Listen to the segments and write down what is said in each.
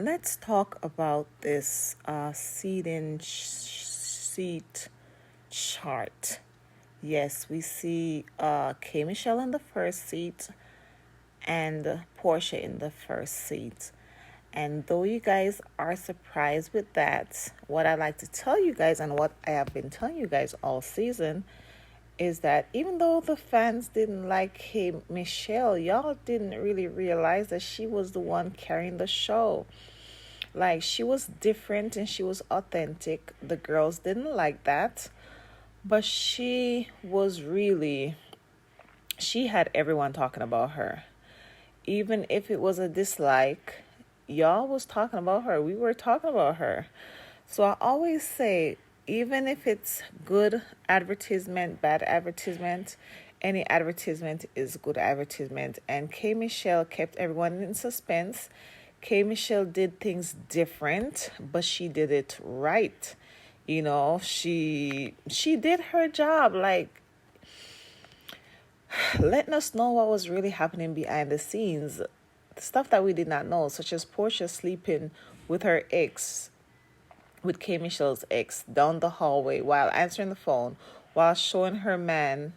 Let's talk about this seat chart. Yes, we see K Michelle in the first seat and Portia in the first seat. And though you guys are surprised with that, what I like to tell you guys and what I have been telling you guys all season is that even though the fans didn't like him, Michelle, y'all didn't really realize that she was the one carrying the show. Like, she was different and she was authentic. The girls didn't like that, but she had everyone talking about her. Even if it was a dislike, y'all was talking about her. We were talking about her. So I always say, even if it's good advertisement, bad advertisement, any advertisement is good advertisement. And K Michelle kept everyone in suspense. K Michelle did things different, but she did it right. She did her job, like letting us know what was really happening behind the scenes. Stuff that we did not know, such as Portia sleeping with her ex, with K Michelle's ex, down the hallway while answering the phone, while showing her man,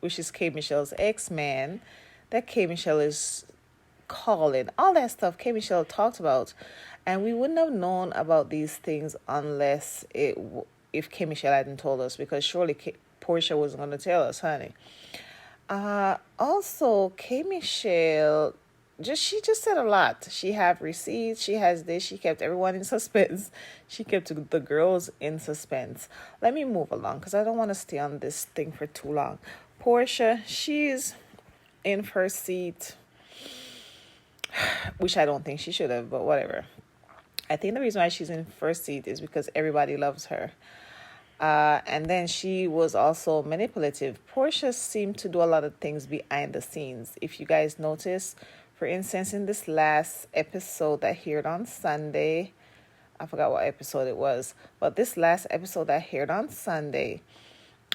which is K Michelle's ex man, that K Michelle is calling. All that stuff K Michelle talked about. And we wouldn't have known about these things unless if K Michelle hadn't told us, because surely Portia wasn't going to tell us, honey. Also, K Michelle she just said a lot. She have receipts, she has this, she kept everyone in suspense. She kept the girls in suspense. Let me move along because I don't want to stay on this thing for too long. Portia, she's in first seat, which I don't think she should have, but whatever. I think the reason why she's in first seat is because everybody loves her. And then she was also manipulative. Portia seemed to do a lot of things behind the scenes. If you guys notice, for instance, in this last episode that aired on Sunday, I forgot what episode it was, but this last episode that aired on Sunday,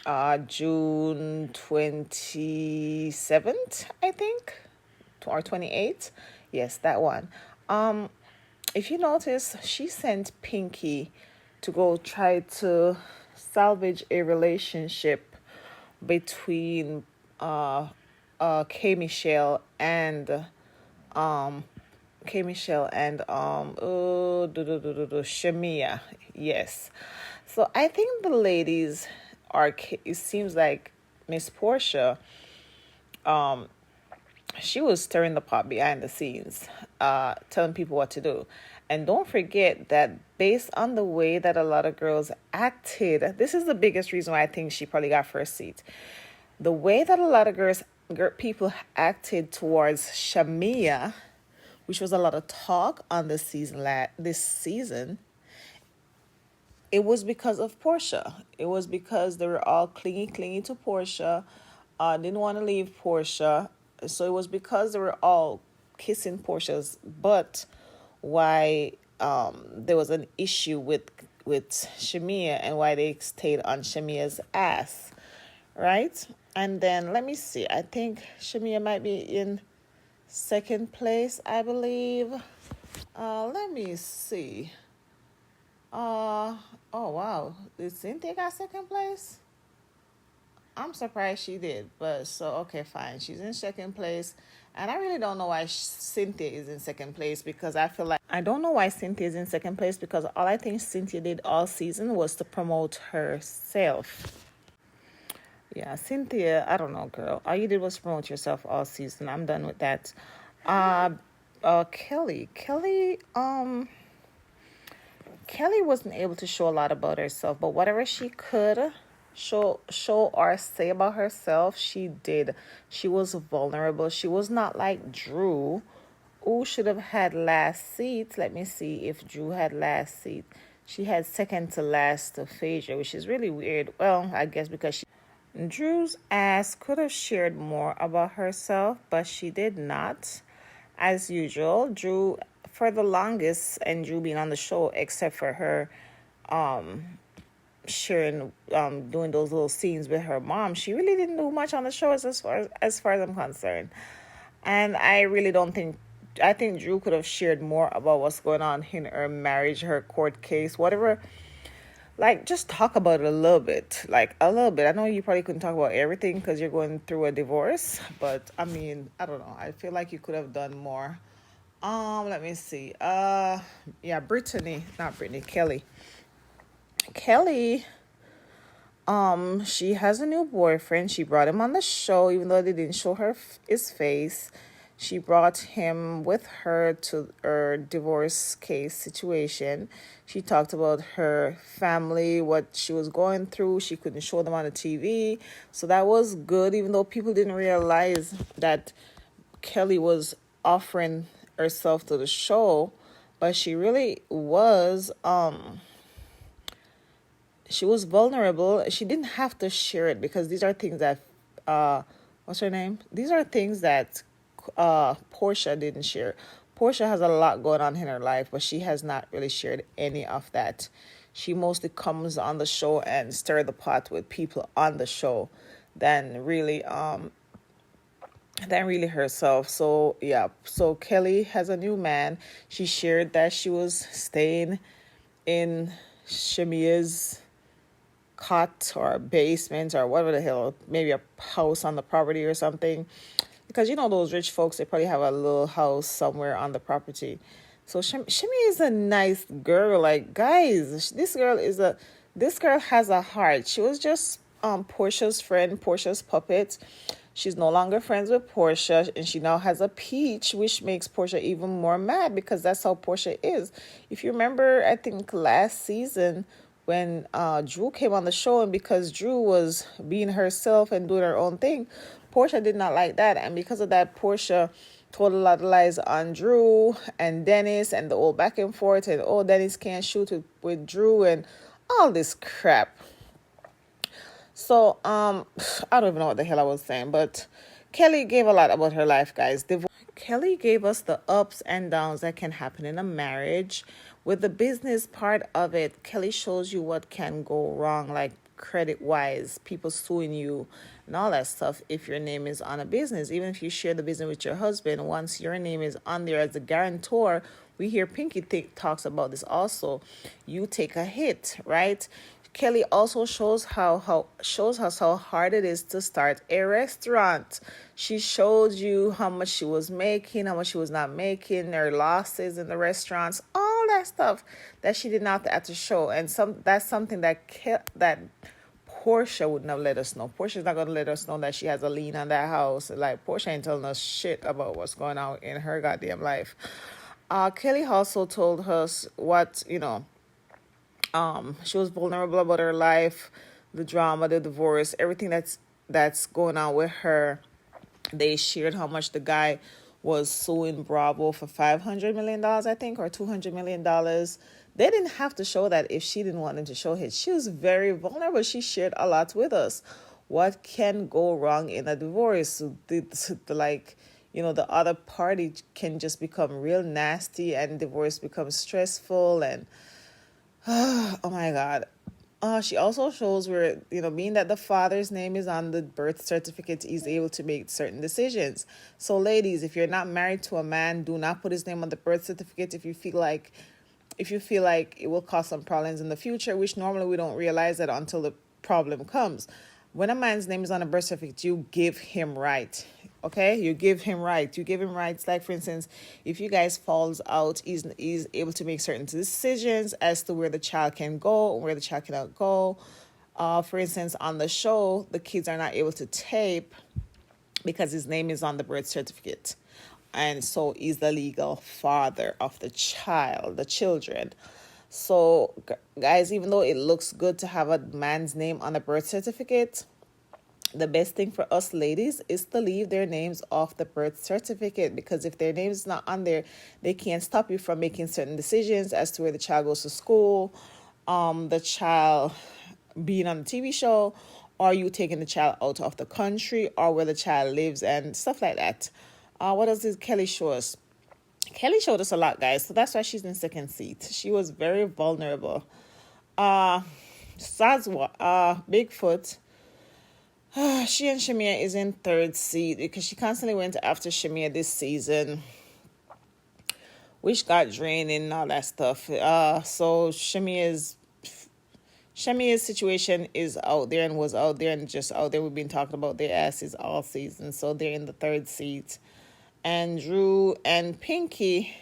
June 27th, I think, or 28th. Yes, that one. If you notice, she sent Pinky to go try to salvage a relationship between K Michelle and Shamia. Yes. So I think the ladies it seems like Miss Portia, she was stirring the pot behind the scenes, telling people what to do. And don't forget that based on the way that a lot of girls acted, this is the biggest reason why I think she probably got first seat. The way that a lot of people acted towards Shamia, which was a lot of talk on this season, it was because of Portia. It was because they were all clingy to Portia, didn't want to leave Portia. So it was because they were all kissing Portia's butt. Why there was an issue with Shamia and why they stayed on Shamia's ass, right? And then let me see. I think Shamia might be in second place, I believe. Let me see. Oh wow, did Cynthia got second place? I'm surprised she did, but so okay, fine. She's in second place, and I really don't know why Cynthia is in second place, because I feel like I don't know why Cynthia is in second place, because all I think Cynthia did all season was to promote herself. Yeah, Cynthia, I don't know, girl. All you did was promote yourself all season. I'm done with that. Kelly wasn't able to show a lot about herself, but whatever she could show or say about herself, she did. She was vulnerable. She was not like Drew, who should have had last seat. Let me see if Drew had last seat. She had second to last to Phaedra, which is really weird. Well, I guess because Drew's ass could have shared more about herself, but she did not. As usual, Drew, for the longest, and Drew being on the show, except for her sharing, doing those little scenes with her mom, she really didn't do much on the show as far as I'm concerned. And I really don't think I think Drew could have shared more about what's going on in her marriage, her court case, whatever. Like, just talk about it a little bit. Like, a little bit. I know you probably couldn't talk about everything because you're going through a divorce, but I mean, I don't know. I feel like you could have done more. Let me see. Yeah, Brittany, not Brittany, Kelly. Kelly, she has a new boyfriend. She brought him on the show, even though they didn't show his face. She brought him with her to her divorce case situation. She talked about her family, what she was going through. She couldn't show them on the TV. So that was good, even though people didn't realize that Kelly was offering herself to the show. But she really was she was vulnerable. She didn't have to share it because these are things that what's her name? These are things that Portia didn't share. Portia has a lot going on in her life, but she has not really shared any of that. She mostly comes on the show and stir the pot with people on the show than really herself. So yeah, so Kelly has a new man. She shared that she was staying in Shamia's cot or basement or whatever the hell, maybe a house on the property or something. Because you know those rich folks, they probably have a little house somewhere on the property. So Shimmy is a nice girl. Like, guys, this girl has a heart. She was just Portia's friend, Portia's puppet. She's no longer friends with Portia, and she now has a peach, which makes Portia even more mad because that's how Portia is. If you remember, I think last season when Drew came on the show, and because Drew was being herself and doing her own thing, Portia did not like that. And because of that, Portia told a lot of lies on Drew and Dennis and the old back and forth and, oh, Dennis can't shoot with Drew and all this crap. So, I don't even know what the hell I was saying, but Kelly gave a lot about her life, guys. Kelly gave us the ups and downs that can happen in a marriage. With the business part of it, Kelly shows you what can go wrong, like credit-wise, people suing you and all that stuff if your name is on a business. Even if you share the business with your husband, once your name is on there as a guarantor, we hear Pinky talks about this also, you take a hit, right? Kelly also shows us how hard it is to start a restaurant. She showed you how much she was making, how much she was not making, their losses in the restaurants, all that stuff that she did not have to show. And that's something that Portia wouldn't have let us know. Portia's not going to let us know that she has a lien on that house. Like, Portia ain't telling us shit about what's going on in her goddamn life. Kelly also told us what, she was vulnerable about her life, the drama, the divorce, everything that's going on with her. They shared how much the guy was suing Bravo for $500 million, I think, or $200 million. They didn't have to show that if she didn't want them to show it. She was very vulnerable. She shared a lot with us. What can go wrong in a divorce? The other party can just become real nasty, and divorce becomes stressful and oh my God. She also shows where, being that the father's name is on the birth certificate, he's able to make certain decisions. So ladies, if you're not married to a man, do not put his name on the birth certificate if you feel like it will cause some problems in the future, which normally we don't realize that until the problem comes. When a man's name is on a birth certificate, you give him right. Okay, you give him right. You give him rights. Like, for instance, if you guys falls out, he's able to make certain decisions as to where the child can go and where the child cannot go. For instance, on the show, the kids are not able to tape because his name is on the birth certificate. And so he's the legal father of the children. So, guys, even though it looks good to have a man's name on a birth certificate, the best thing for us ladies is to leave their names off the birth certificate, because if their name is not on there, they can't stop you from making certain decisions as to where the child goes to school, the child being on the TV show, or you taking the child out of the country, or where the child lives and stuff like that. What else did Kelly show us? Kelly showed us a lot, guys, so that's why she's in second seat. She was very vulnerable. Sazwa, Bigfoot, she and Shamia is in third seat because she constantly went after Shamia this season. which got drained and all that stuff. So Shamia's situation is out there and was out there and just out there. We've been talking about their asses all season. So they're in the third seat. And Drew and Pinky,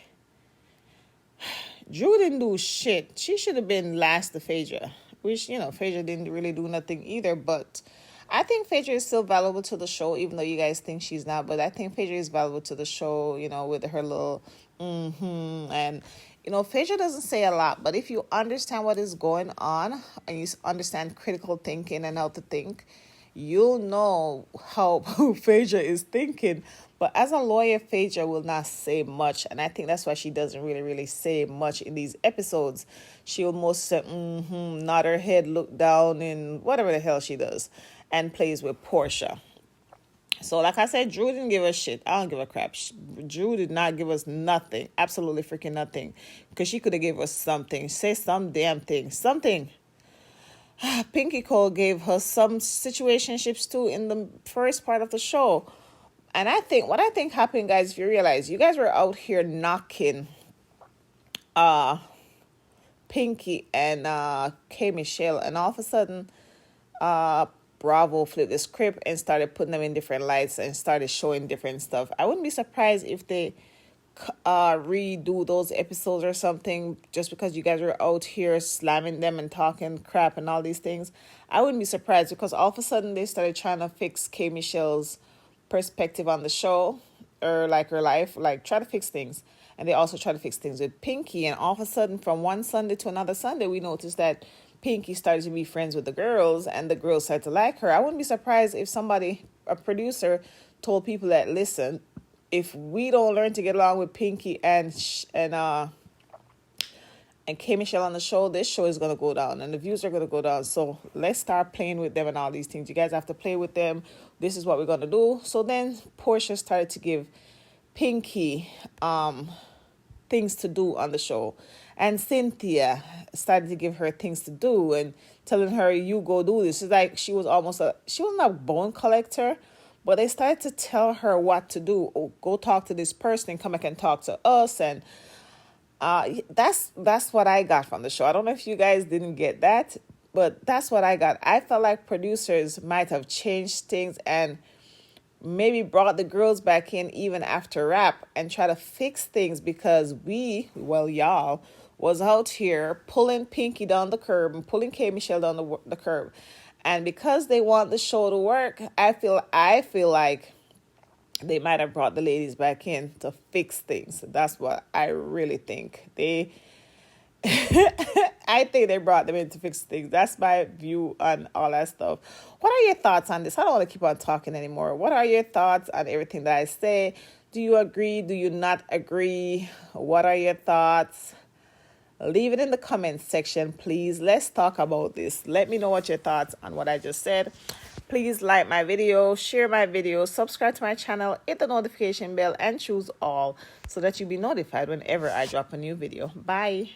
Drew didn't do shit. She should have been last to Phaedra, which, Phaedra didn't really do nothing either. But I think Phaedra is still valuable to the show, even though you guys think she's not. But I think Phaedra is valuable to the show, with her little and Phaedra doesn't say a lot, but if you understand what is going on and you understand critical thinking and how to think, you'll know how Phaedra is thinking. But as a lawyer, Phaedra will not say much, and I think that's why she doesn't really say much in these episodes. She'll most say nod her head, look down, and whatever the hell she does, and plays with Portia. So, like I said, Drew didn't give us shit. I don't give a crap. Drew did not give us nothing. Absolutely freaking nothing. Because she could have gave us something. Say some damn thing. Something. Pinky Cole gave her some situationships too in the first part of the show. And what I think happened, guys, if you realize, you guys were out here knocking Pinky and K. Michelle. And all of a sudden, Bravo flipped the script and started putting them in different lights and started showing different stuff. I wouldn't be surprised if they redo those episodes or something, just because you guys were out here slamming them and talking crap and all these things. I wouldn't be surprised, because all of a sudden they started trying to fix K. Michelle's perspective on the show, or like her life, like try to fix things. And they also try to fix things with Pinky. And all of a sudden, from one Sunday to another Sunday, we noticed that Pinky started to be friends with the girls, and the girls started to like her. I wouldn't be surprised if a producer, told people that, listen, if we don't learn to get along with Pinky and K. Michelle on the show, this show is gonna go down, and the views are gonna go down. So let's start playing with them and all these things. You guys have to play with them. This is what we're gonna do. So then Portia started to give Pinky things to do on the show. And Cynthia started to give her things to do and telling her, you go do this. It's like she wasn't a bone collector, but they started to tell her what to do. Oh, go talk to this person and come back and talk to us. And that's what I got from the show. I don't know if you guys didn't get that, but that's what I got. I felt like producers might have changed things and maybe brought the girls back in even after rap and try to fix things, because y'all was out here pulling Pinky down the curb and pulling K. Michelle down the curb. And because they want the show to work, I feel like they might have brought the ladies back in to fix things. That's what I really think. I think they brought them in to fix things. That's my view on all that stuff. What are your thoughts on this? I don't want to keep on talking anymore. What are your thoughts on everything that I say? Do you agree? Do you not agree? What are your thoughts? Leave it in the comments section, please. Let's talk about this. Let me know what your thoughts on what I just said. Please like my video, share my video, subscribe to my channel, hit the notification bell, and choose all so that you'll be notified whenever I drop a new video. Bye.